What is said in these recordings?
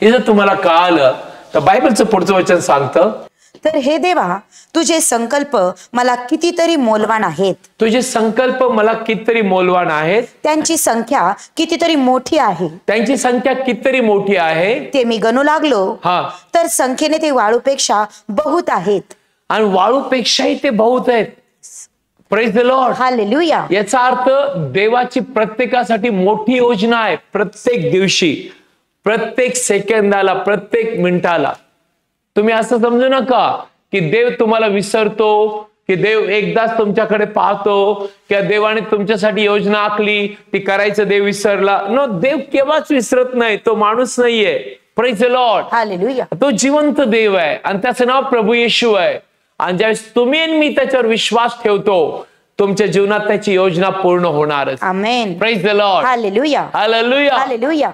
हे जर तुम्हाला कळालं तर बायबलचं पुढचं वचन सांगतं, तर हे देवा, तुझे संकल्प मला कितीतरी मौल्यवान आहेत. तुझे संकल्प मला कितीतरी मौल्यवान आहेत. त्यांची संख्या कितीतरी मोठी आहे. त्यांची संख्या कितीतरी मोठी आहे. ते मी गणू लागलो हा, तर संख्येने ते वाळूपेक्षा बहुत आहेत. आणि वाळूपेक्षाही ते बहुत आहेत. Praise the Lord. हालेलुया. याचा अर्थ देवाची प्रत्येकासाठी मोठी योजना आहे. प्रत्येक दिवशी, प्रत्येक सेकंदाला, प्रत्येक मिनिटाला. तुम्ही असं समजू नका की देव तुम्हाला विसरतो, की देव एकदाच तुमच्याकडे पाहतो, किंवा देवाने तुमच्यासाठी योजना आखली ती करायचं देव विसरला. नो, देव केव्हाच विसरत नाही. तो माणूस नाहीये. Praise the Lord. हालेलुया. तो जिवंत देव आहे आणि त्याचं नाव प्रभू येशू आहे. आणि ज्यावेळेस तुम्ही आणि मी त्याच्यावर विश्वास ठेवतो, तुमच्या जीवनात त्याची योजना पूर्ण होणारच. Amen. Praise the Lord. Hallelujah. Hallelujah. Hallelujah.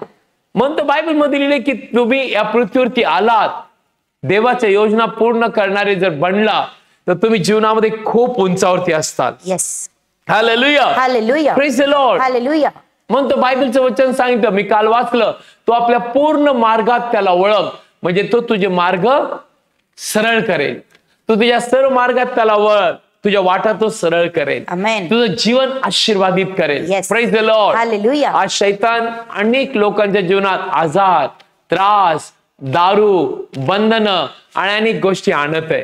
म्हणून बायबल मध्ये लिहिले की तुम्ही या पृथ्वीवरती आलात, देवाच्या योजना पूर्ण करणारे जर बनला तर तुम्ही जीवनामध्ये खूप उंचावरती असतात. Yes. Hallelujah. Hallelujah. Praise the Lord. Hallelujah. म्हणून बायबलचं वचन सांगितलं, मी काल वाचलं, तो आपल्या पूर्ण मार्गात त्याला वळव, म्हणजे तो तुझे मार्ग सरळ करेल. तू तुझ्या सर्व मार्गात त्याला वळ, तुझ्या वाटा तो सरळ करेल. आमेन. तुझं जीवन आशीर्वादित करेल. Yes. Praise the Lord. Hallelujah. आज शैतान अनेक लोकांच्या जीवनात आजार, त्रास, दारू, बंधन आणि अनेक गोष्टी आणत आहे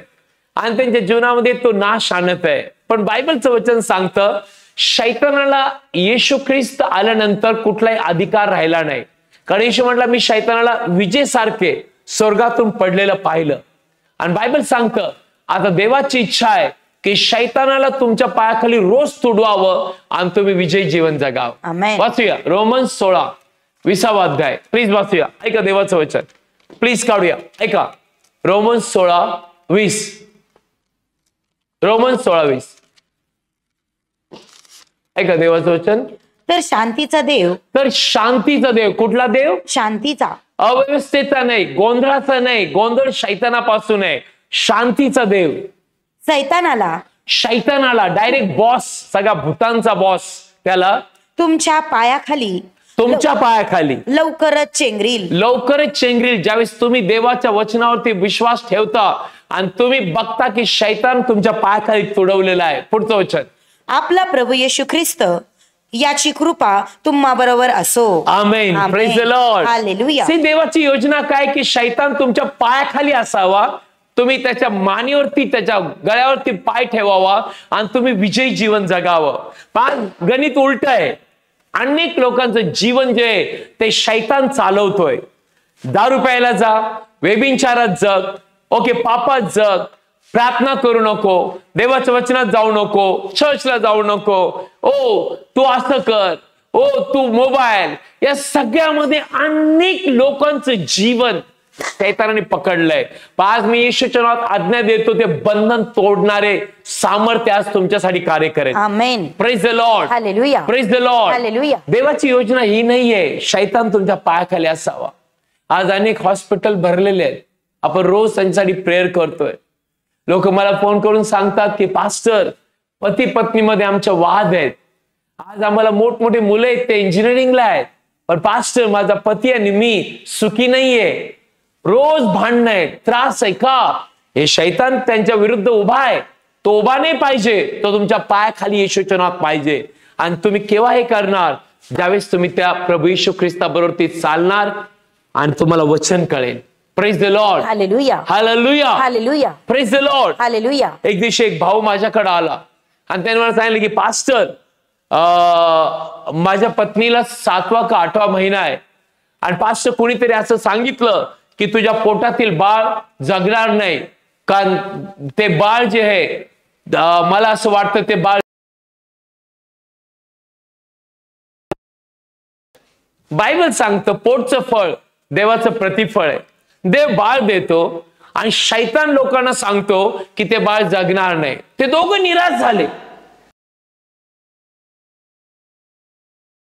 आणि त्यांच्या जीवनामध्ये तो नाश आणत आहे. पण बायबलचं वचन सांगतं, शैतानाला येशू ख्रिस्त आल्यानंतर कुठलाही अधिकार राहिला नाही. कारण येशू म्हटलं, मी शैतानाला विजेसारखे स्वर्गातून पडलेलं पाहिलं. आणि बायबल सांगतं, आता देवाची इच्छा आहे की शैतानाला तुमच्या पायाखाली रोज तुडवावं आणि तुम्ही विजयी जीवन जगावं. आमेन. वाचूया रोमन्स 16 अध्याय. प्लीज वाचूया. ऐका देवाचं वचन. प्लीज काढूया. ऐका रोमन्स 16:20. रोमन्स 16:20. ऐका देवाचं वचन. तर शांतीचा देव. तर शांतीचा देव. कुठला देव? शांतीचा. अव्यवस्थेचा नाही, गोंधळाचा नाही. गोंधळ शैतानापासून आहे. शांतीचा देव शैतानाला डायरेक्ट बॉस, सगळ्या भूतांचा बॉस, त्याला तुमच्या पायाखाली लवकरच चेंगरील. ज्यावेळेस तुम्ही देवाच्या वचनावरती विश्वास ठेवता आणि तुम्ही बघता की शैतान तुमच्या पायाखाली तुडवलेला आहे. पुढचं वचन. आपला प्रभू येशू ख्रिस्त याची कृपा तुम्हा बरोबर असो. Amen. Praise the Lord. Hallelujah. देवाची योजना काय की शैतान तुमच्या पायाखाली असावा, तुम्ही त्याच्या मानेवरती, त्याच्या गळ्यावरती पाय ठेवावा आणि तुम्ही विजयी जीवन जगावं. पण गणित उलट आहे. अनेक लोकांचं जीवन जे आहे ते शैतान चालवतोय. दारू प्यायला जा, व्यभिचारात जग, ओके, पापात जग, प्रार्थना करू नको, देवाच्या वचनात जाऊ नको, चर्चला जाऊ नको, ओ तू असं कर, ओ तू मोबाईल, या सगळ्यामध्ये अनेक लोकांचं जीवन शैतानाने पकडलंय. आज मी येशूच्या नावात आज्ञा देतो, ते बंधन तोडणारे सामर्थ्य आज तुमच्यासाठी कार्य करेल. Amen. Praise the Lord. Hallelujah. Praise the Lord. Hallelujah. देवाची योजना ही नाहीये शैतान तुमच्या पायाखाली असावा. आज अनेक हॉस्पिटल भरलेले आहेत. आपण रोज त्यांच्यासाठी प्रेयर करतोय. लोक मला फोन करून सांगतात की पास्टर, पती पत्नीमध्ये आमच्या वाद आहेत. आज आम्हाला मोठमोठे मुलं आहेत, ते इंजिनिअरिंगला आहेत, पण पास्टर माझा पती आणि मी सुखी नाहीये. रोज भांडण आहे, त्रास आहे. का? हे शैतान त्यांच्या विरुद्ध उभा आहे. तो उभा नाही पाहिजे, तो तुमच्या पायाखाली येशूच्या नावात पाहिजे. आणि तुम्ही केव्हा हे करणार? ज्यावेळेस तुम्ही त्या प्रभू येशू ख्रिस्ताबरोबर ते चालणार आणि तुम्हाला वचन कळेल. Praise the Lord. Hallelujah. Hallelujah. Hallelujah. Praise the Lord. Hallelujah. एक दिवशी एक भाऊ माझ्याकडे आला आणि त्याने मला सांगितलं की पास्टर, माझ्या पत्नीला 7वा का 8वा महिना आहे आणि पास्टर कोणीतरी असं सांगितलं की तुझ्या पोटातील बाळ जगणार नाही, कारण ते बाळ जे आहे, मला असं वाटतं ते बाळ, बायबल सांगतं पोटचं फळ देवाचं प्रतिफळ आहे. देव बाळ देतो आणि शैतान लोकांना सांगतो की ते बाळ जगणार नाही. ते दोघं निराश झाले.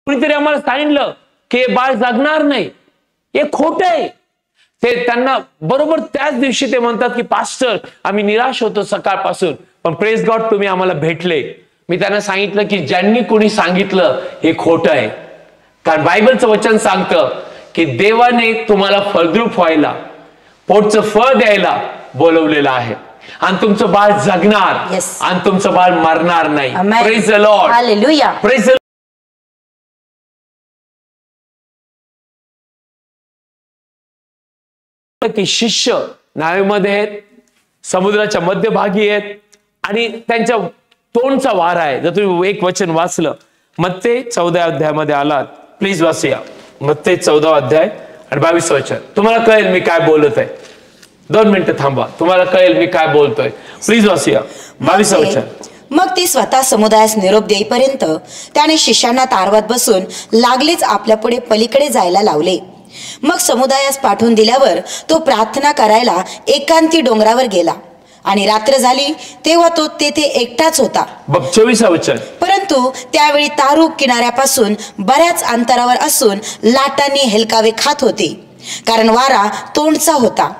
कोणीतरी आम्हाला सांगितलं की हे बाळ जगणार नाही, हे खोटं आहे. ते त्यांना बरोबर त्याच दिवशी ते म्हणतात की पास्टर, आम्ही निराश होतो सकाळपासून, पण प्रेज गॉड तुम्ही आम्हाला भेटले. मी त्यांना सांगितलं की ज्यांनी कोणी सांगितलं हे खोटं आहे. कारण बायबलचं वचन सांगतं की देवाने तुम्हाला फळद्रूप व्हायला, पोटचं फळ द्यायला बोलवलेलं आहे. आणि तुमचं बाळ जगणार Yes. आणि तुमचं बाळ मरणार नाही. Amen. Praise the Lord. Hallelujah. Praise the की शिष्य नावेमध्ये आहेत, समुद्राच्या मध्यभागी आहेत आणि त्यांच्या तोंडचा वारा आहे. जर तुम्ही एक वचन वाचलं, मत्ते 14 अध्यायामध्ये आलात, प्लीज वाचूया. मत्ते 14 अध्याय आणि 22 वचन. तुम्हाला कळेल मी काय बोलत आहे. 2 मिनिटं थांबा, तुम्हाला कळेल मी काय बोलतोय. प्लीज वाचूया 22 वचन. मग ते स्वतः समुदायास निरोप देईपर्यंत त्याने शिष्यांना तारवात बसून लागलीच आपल्या पुढे पलीकडे जायला लावले. मग समुदायास पाठवून दिल्यावर तो प्रार्थना करायला एकांती डोंगरावर गेला. आणि रात्र झाली तेव्हा तो तेथे एकटाच होता. 24 वचन. परंतु त्यावेळी तारू किनाऱ्यापासून बऱ्याच अंतरावर असून लाटांनी हेलकावे खात होते, कारण वारा तोंडचा होता.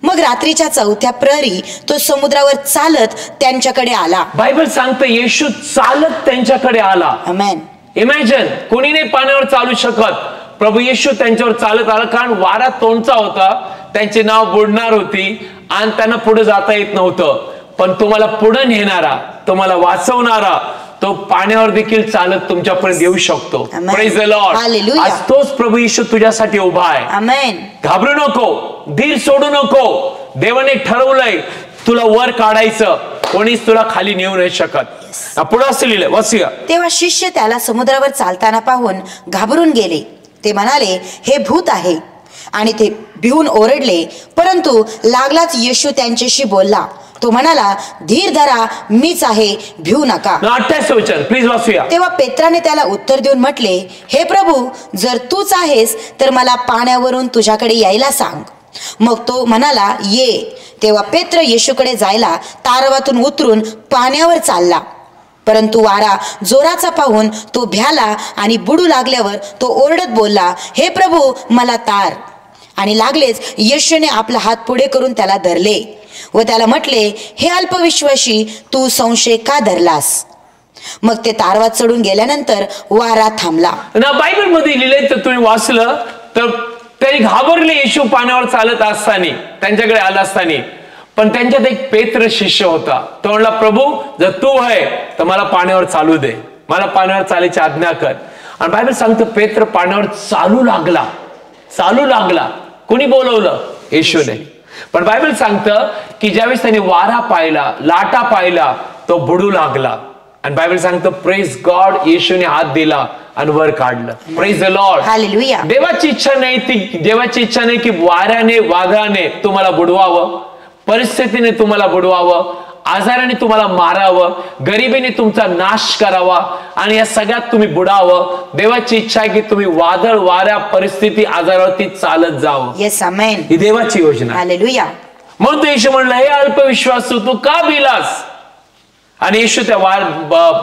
मग रात्रीच्या 4थ्या प्रहरी तो समुद्रावर चालत त्यांच्याकडे आला. बायबल सांगतं येशू चालत त्यांच्याकडे आला. आमेन. इमॅजिन, कोणी नाही पाण्यावर चालू शकत. प्रभू येशू त्यांच्यावर चालत आला, कारण वारा तोंडचा होता, त्यांची नाव बुडणार होती आणि त्यांना पुढे जाता येत नव्हतं. पण तुम्हाला पुढे नेणारा, तुम्हाला वाचवणारा तो पाण्यावर देखील चालत तुमच्यापर्यंत येऊ शकतो. Praise the Lord. हालेलुया. आज तोच प्रभू येशू तुझ्यासाठी उभा आहे. आमेन. घाबरू नको, धीर सोडू नको. देवाने ठरवलंय तुला वर काढायचं, कोणीच तुला खाली नेऊ नाही शकत. पुढे असं लिहिलंय, वाचूया. तेव्हा शिष्य त्याला समुद्रावर चालताना पाहून घाबरून गेले. ते म्हणाले, हे भूत आहे, आणि ते भिवून ओरडले. परंतु लागलाच येशू त्यांच्याशी बोलला. तो म्हणाला, धीर धरा, मीच आहे, भिवू नका. 28 वचन प्लीज वाचूया. तेव्हा पेत्राने त्याला उत्तर देऊन म्हटले, हे प्रभू, जर तूच आहेस तर मला पाण्यावरून तुझ्याकडे यायला सांग. मग तो म्हणाला, ये. तेव्हा पेत्र येशूकडे जायला तारवातून उतरून पाण्यावर चालला. परंतु वारा जोराचा पाहून तो भ्याला आणि बुडू लागल्यावर तो ओरडत बोलला, हे प्रभू, मला तार. आणि लागलेच येशूने आपला हात पुढे करून त्याला धरले व त्याला म्हटले, हे अल्पविश्वासी, तू संशय का धरलास? मग ते तारवात चढून गेल्यानंतर वारा थांबला. ना बायबल मध्ये लिहिलंय, तर तुम्ही वाचलं तर त्यांनी घाबरले येशू पाण्यावर चालत असताना, त्यांच्याकडे आला असताना. पण त्यांच्यात एक पेत्र शिष्य होता. तो म्हणला, प्रभू, जर तू आहे तर मला पाण्यावर चालू दे, मला पाण्यावर चालायची आज्ञा कर. आणि बायबल सांगतं पेत्र पाण्यावर चालू लागला. कोणी बोलवलं? येशूने. पण बायबल सांगतं की ज्यावेळेस त्याने वारा पाहिला, लाटा पाहिला, तो बुडू लागला. आणि बायबल सांगतं प्रेज गॉड, येशूने हात दिला आणि वर काढलं. Praise the Lord. हालेलुया. देवाची इच्छा नाही की वाऱ्याने, वादळाने तुम्हाला बुडवावं, परिस्थितीने तुम्हाला बुडवावं, आजाराने तुम्हाला मारावं, गरिबीने तुमचा नाश करावा आणि या सगळ्यात तुम्ही बुडावं. देवाची इच्छा आहे की तुम्ही वादळ, वाऱ्या, परिस्थिती, आजारावरती चालत जावं. येस, आमेन. ही देवाची योजना. हालेलुया. म्हणून तो येशू म्हणला, हे अल्पविश्वासू, तू का भिलास? आणि येशू त्या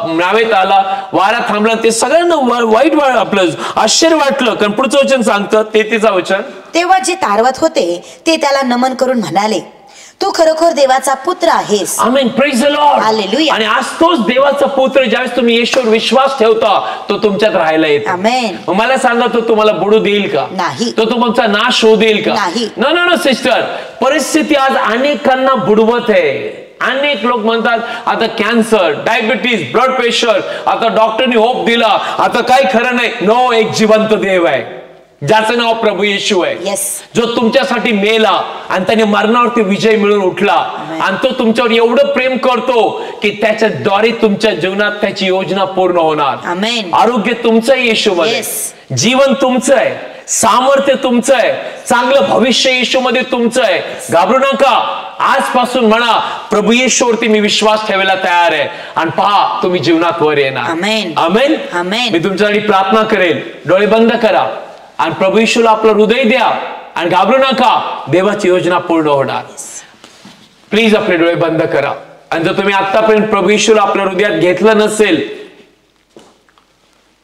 नावेत आला, वारा थांबला. ते सगळ्यांना वाईट आपलं आश्चर्य वाटलं. कारण पुढचं वचन सांगतं, 33 वचन. तेव्हा जे तारवत होते ते त्याला नमन करून म्हणाले, तू खरोखर देवाचा पुत्र आहेस. Amen. Praise the Lord. Hallelujah. आणि आज तोच देवाचा पुत्र, ज्यावेळेस तुम्ही येशूवर विश्वास ठेवता, तो तुमच्यात राहायला येतो. आमेन. मला सांगा, तो तुम्हाला बुडू देईल का? नाही. तो तुमचा नाश होऊ देईल का? नाही. No sister. परिस्थिती आज अनेकांना बुडवत आहे. अनेक लोक म्हणतात, आता कॅन्सर, डायबिटीज, ब्लड प्रेशर, आता डॉक्टरनी होप दिला, आता काही खरं नाही. नो, एक जिवंत देव आहे, ज्याचं नाव प्रभू येशू आहे. Yes. जो तुमच्यासाठी मेला आणि त्याने मरणावरती विजय मिळवून उठला. आणि तो तुमच्यावर एवढं प्रेम करतो की त्याच्याद्वारे तुमच्या जीवनात त्याची योजना पूर्ण होणार. आमेन. आरोग्य तुमचं आहे येशूमध्ये. Yes. जीवन तुमचं आहे, सामर्थ्य तुमचं आहे, चांगलं भविष्य येशूमध्ये तुमचं आहे. घाबरू नका. आजपासून म्हणा, प्रभू येशूवरती मी विश्वास ठेवायला तयार आहे, आणि पहा तुम्ही जीवनात वर येणार. आमेन. आमेन. आमेन. मी तुमच्यासाठी प्रार्थना करेल. डोळे बंद करा आणि प्रभू येशूला आपलं हृदय द्या आणि घाबरू नका. देवाची योजना पूर्ण होणार. प्लीज आपले डोळे बंद करा. आणि जर तुम्ही आतापर्यंत प्रभू येशूला आपल्या हृदयात घेतलं नसेल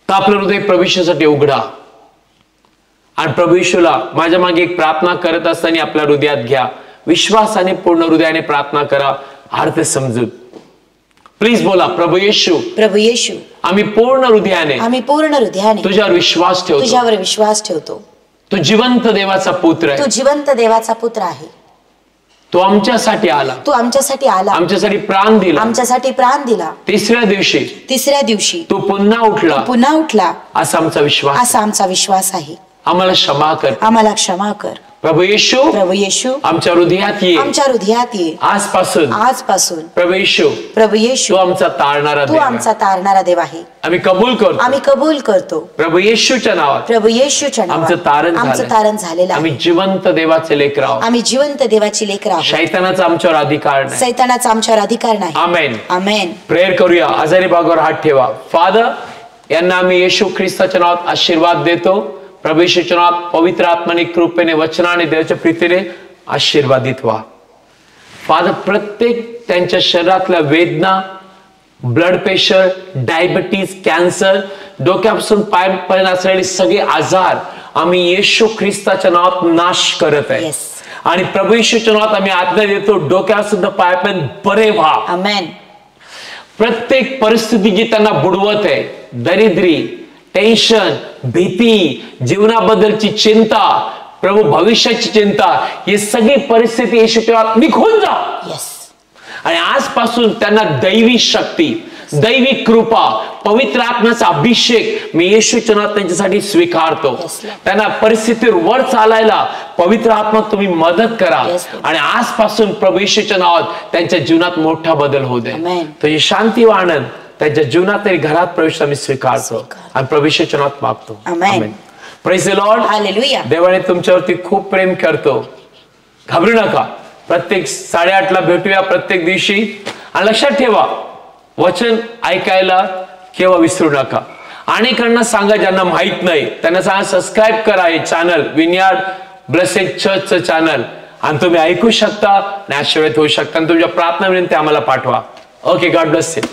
तर आपलं हृदय प्रभू येशूसाठी उघडा आणि प्रभू येशूला माझ्या मागे एक प्रार्थना करत असताना आपल्या हृदयात घ्या. विश्वासाने, पूर्ण हृदयाने प्रार्थना करा, अर्थ समजून. प्लीज बोला, प्रभू येशू, प्रभू येशू, आम्ही पूर्ण हृदयाने तुझ्यावर विश्वास ठेवतो. तुझ्यावर विश्वास ठेवतो. तो जिवंत देवाचा पुत्र तू आहे. जिवंत देवाचा पुत्र आहे. तो आमच्यासाठी आला, तू आमच्यासाठी आला, आमच्यासाठी प्राण दिला. आमच्यासाठी प्राण दिला. तिसऱ्या दिवशी तिसऱ्या दिवशी तो पुन्हा उठला, पुन्हा उठला, असा आमचा विश्वास. असा आमचा विश्वास आहे. आम्हाला क्षमा कर आम्हाला क्षमा कर. प्रभू येशू. प्रभू येशू आमच्या हृदयात ये, आमच्या हृदयात ये. आजपासून प्रभू येशू तो आमचा तारणारा तू देव आहे. आमचा तारणारा देव आहे. आम्ही कबूल करतो आम्ही कबूल करतो. प्रभू येशूच्या नावात प्रभू येशूच्या नावात आमचं तारण झालेलं आम्ही आहे. जिवंत देवाचे लेकर आहोत. आम्ही जिवंत देवाची लेकरं आहोत. शैतानाचा आमच्यावर अधिकार नाही. सैतानाचा आमच्यावर अधिकार नाही. आमेन. आमेन. प्रेयर करूया. आजारी भागावर हात ठेवा. फादर, यांना आम्ही येशू ख्रिस्ताच्या नावात आशीर्वाद देतो. प्रभू येशूच्या नावात पवित्र आत्म्याने, कृपेने, वचनाने, देवाच्या प्रीतीने आशीर्वादित व्हा. फादर, प्रत्येक त्यांच्या शरीरातल्या वेदना, ब्लड प्रेशर, डायबिटीज, कॅन्सर, डोक्यापासून पायापर्यंत असलेले सगळे आजार आम्ही येशू ख्रिस्ताच्या नावात नाश करत आहे. Yes. आणि प्रभू येशूच्या नावात आम्ही आज्ञा देतो, डोक्यापासून पायापर्यंत बरे व्हा. आमेन. प्रत्येक परिस्थिती जी त्यांना बुडवत आहे, दरिद्री, टेन्शन, भीती, जीवनाबद्दलची चिंता, प्रभू भविष्याची चिंता, ही सगळी परिस्थिती येशूच्या नावात निघून जा. येस. आणि आजपासून त्यांना दैवी शक्ती, दैवी कृपा, पवित्र आत्म्याचा अभिषेक मी येशूच्या नावात त्यांच्यासाठी स्वीकारतो. Yes, Lord. त्यांना परिस्थितीवर वर चालायला पवित्र आत्मा तुम्ही मदत करा. Yes, Lord. आणि आजपासून प्रभू येशूच्या नावात त्यांच्या जीवनात मोठा बदल होऊ दे. Amen. तुझी शांती व आनंद त्यांच्या जीवनात तरी घरात प्रवेश आम्ही स्वीकारतो आणि प्रभू येशूच्या नावात मागतो. Amen. Praise the Lord. Hallelujah. देवाने तुमच्यावरती खूप प्रेम करतो. घाबरू नका. प्रत्येक 8:30 भेटूया प्रत्येक दिवशी. आणि लक्षात ठेवा, वचन ऐकायला केव्हा विसरू नका. अनेकांना सांगा ज्यांना माहित नाही, त्यांना सांगा सबस्क्राईब करा हे चॅनल, विनयार्ड ब्लेसेड चर्चचं चॅनल, आणि तुम्ही ऐकू शकता आणि आशीर्वादित होऊ शकता. आणि तुमच्या प्रार्थना विनंती आम्हाला पाठवा. Okay, God bless you.